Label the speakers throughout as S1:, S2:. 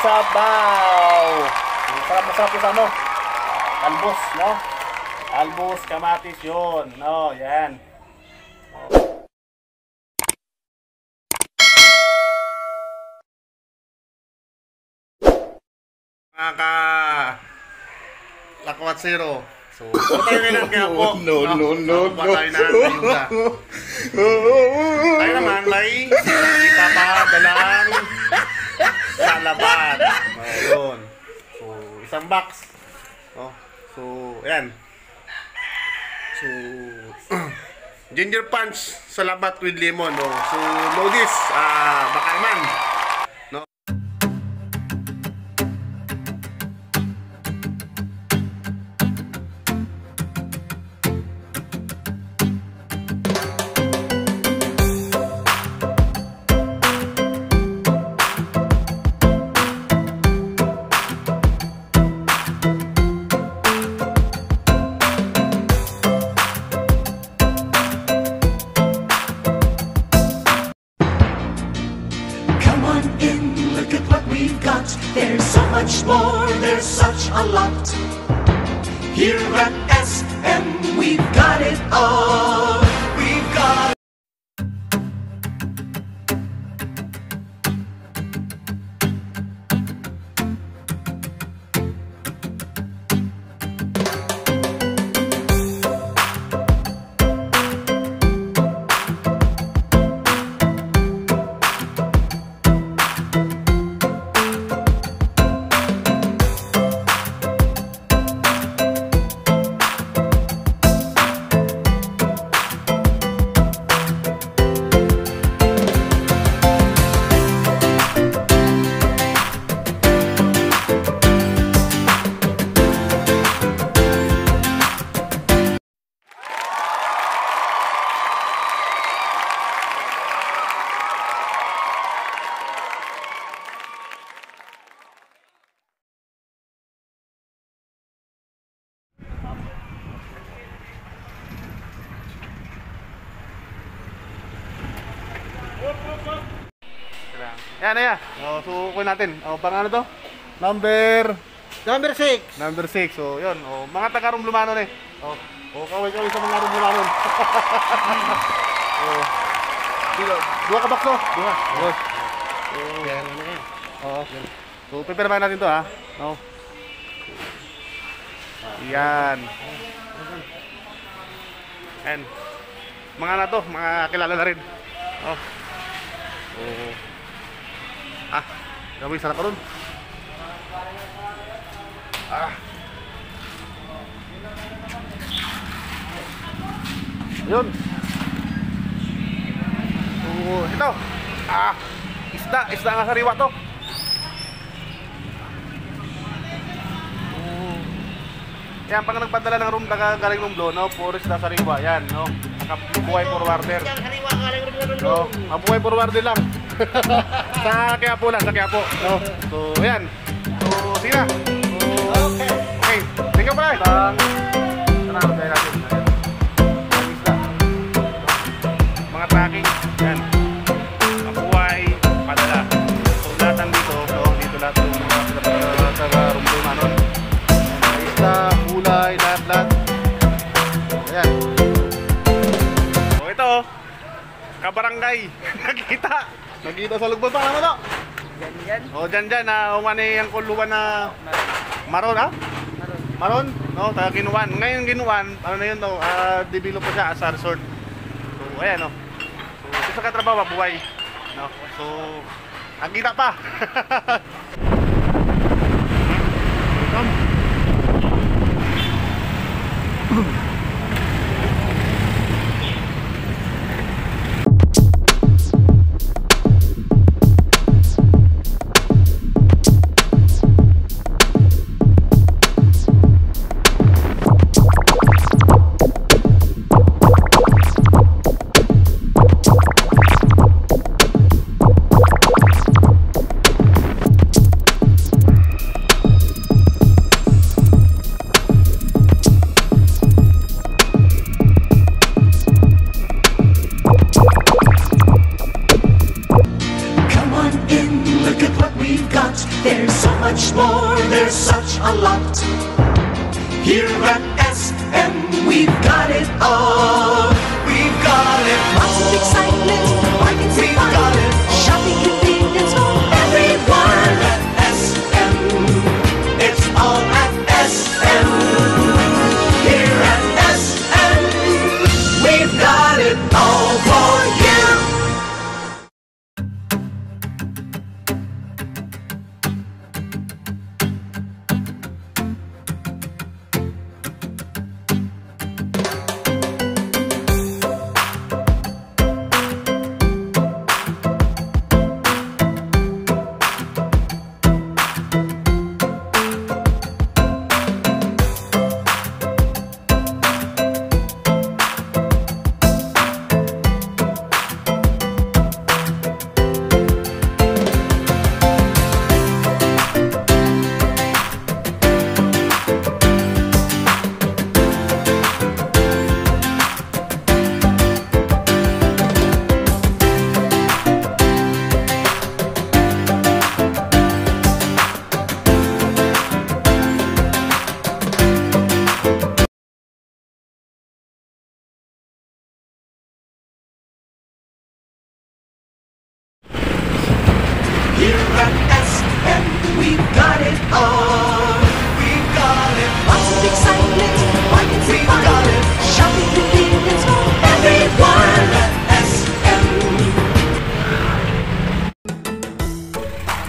S1: sabaw. Masarap yung ano. Albos, no? Albos, kamatis yun. No, yan. Lakwat zero. So, tayo ngayon kaya po. No. Tayo na ayuda. Tayo naman may ipapadalang sa laban. Ayun. So, isang box. Oh. So, ayan. So, ginger punch sa labat with lemon. Oh. So, know this. Baka naman. No?
S2: There's so much more, there's such a lot. Here at SM, we've got it all. We've got
S1: Yan, ayan. So, kunin natin. Pang ano to? Number 6. Number 6. So, yun. Mga taga-Rumlumanon eh. Kaway sa mga Rumlumanon. Dua ka bakso. Dua. Yan, ano yan. So, pipirmahan natin to ha. Yan. And, mga na to, mga kilala na rin. Gawin sana ka ron. Yun. Ito. Isda nga sariwa to. Yan, pag nagpadala ng room, galing ng blow, no? Puro isda sariwa, yan, no? Buhay forwarder. No, mabuhay forwarder lang. Sa Quiapo lang, sa Quiapo. No? So, ayan. So, sige na. Okay. Thank you pala. Sana, tayo natin. Mga tracking. Yan. Mabuhay, padala. So, lahat nandito. So, dito lahat yung mga taga-Rumlumanon. Isda, kulay, lahat. Ayan. So, ito. Kabarangay. Nakita sa lugban pa, ano to? Dyan. Umani yung kuluban na maron, ha? Maron? No, taga Ginuan. Ngayon Ginuan, ano na yun, no? Develop pa siya as a resort. So, ayan, no? So, isa ka trabaho, buhay. No? So, nakita pa.
S2: there's so much more, there's such a lot. Here at SM, we've got it all. We've got it all. Lots of excitement, markets and fun, shopping convenience for everyone. At SM, it's all at SM. Here at SM, we've got it all for you. Here at SM, we've got it all. We've got it all. Lots of excitement, markets and fun, shopping convenience for everyone. At SM.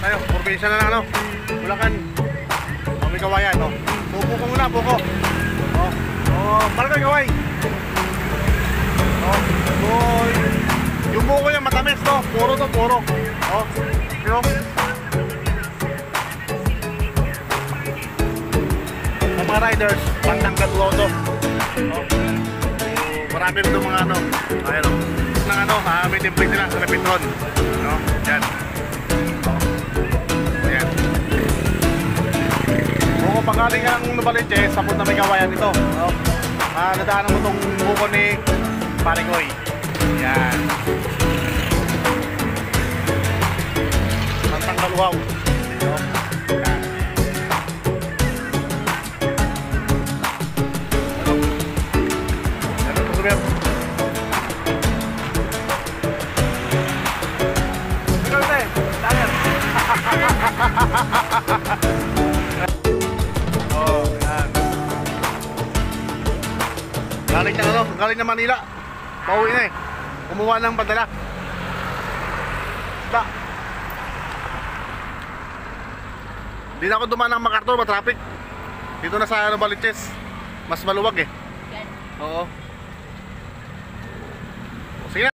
S1: Tayo, probinsya na ano, Bulacan. May kawayan, no? Buko ko muna, buko. Parang kaway. Yung buko niya matamis, no? Puro to, puro. You know? Sa mga riders, pantanggal loto. Marami rin itong mga ano. Ayun, no? Nang ano, may template nila sa Repitron. No? Yan. Ayan. Kung pagaling ka ng Novaliches, sapot na may kawayan ito. No? Nadaanan mo itong buko ni Parigoy. Yan. Tanggal wow. Yan. Ano po sabihin? Ikaw ito eh. Tangan. Yan. Galing na Manila. Pauwi na eh. Kumuha ng padala. Basta. Hindi na ako dumaan ng MacArthur, matraffic. Dito na sa Novaliches. Mas maluwag eh. Oo. Sige na.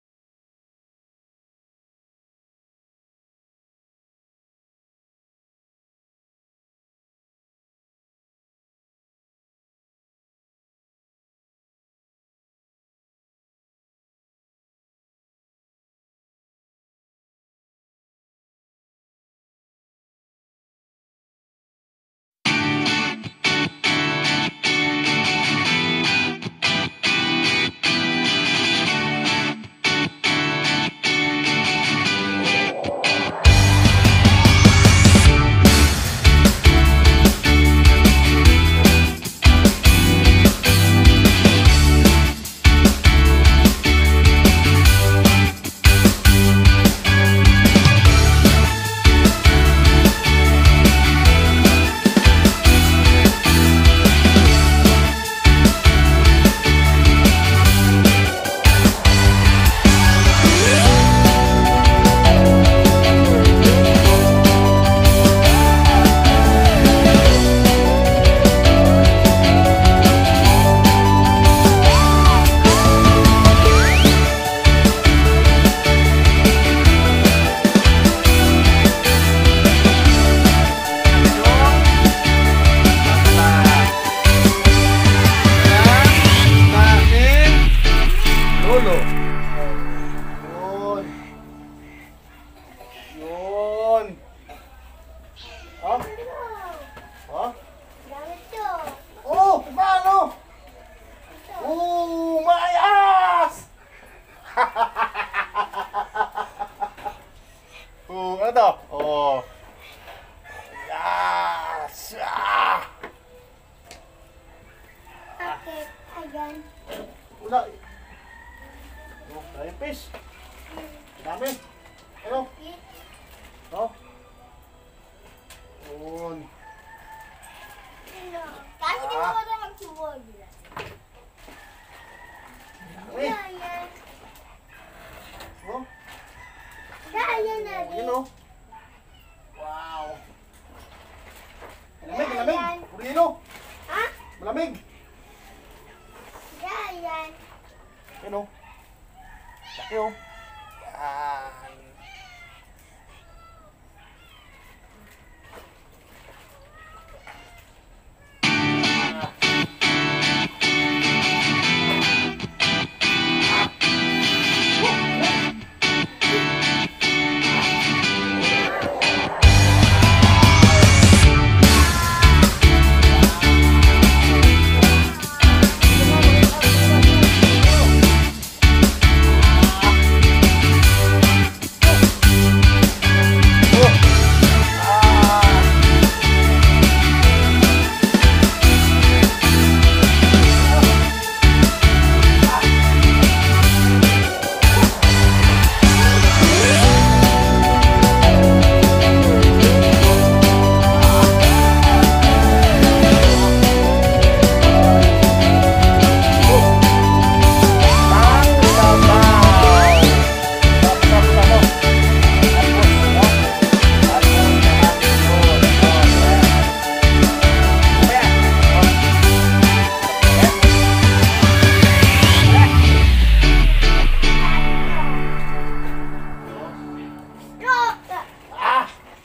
S1: Malamig, malamig. Purino.
S3: Ha?
S1: Malamig.
S3: Yan.
S1: Yan o. Laki o. Yan.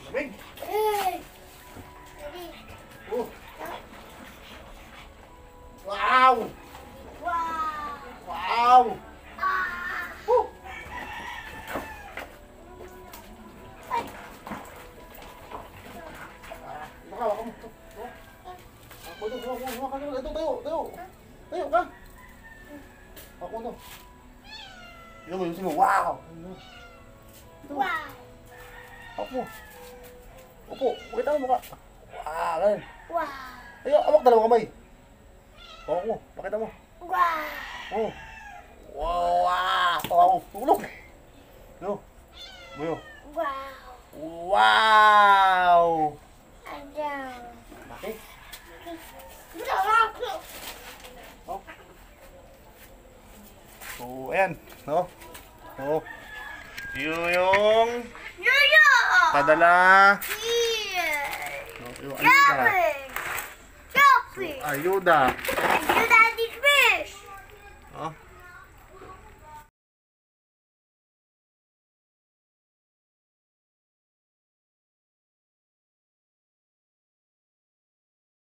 S1: Lamig. Oh. Wow. Wow. Oh. Baka, baka mo. Ito, tayo. Tayo ka. Ako to. Ito mo, yung wow. Ito. Ako. Opo, pakita mo mukha. Wow, ganun. Ayo, awak dalawang kamay. Awak mo, pakita mo. Oh. Wow. Wow. Tulog. No. Buyo. Wow. Laki. Oh. So, ayan. No? So, yun yung padala. Ayuda.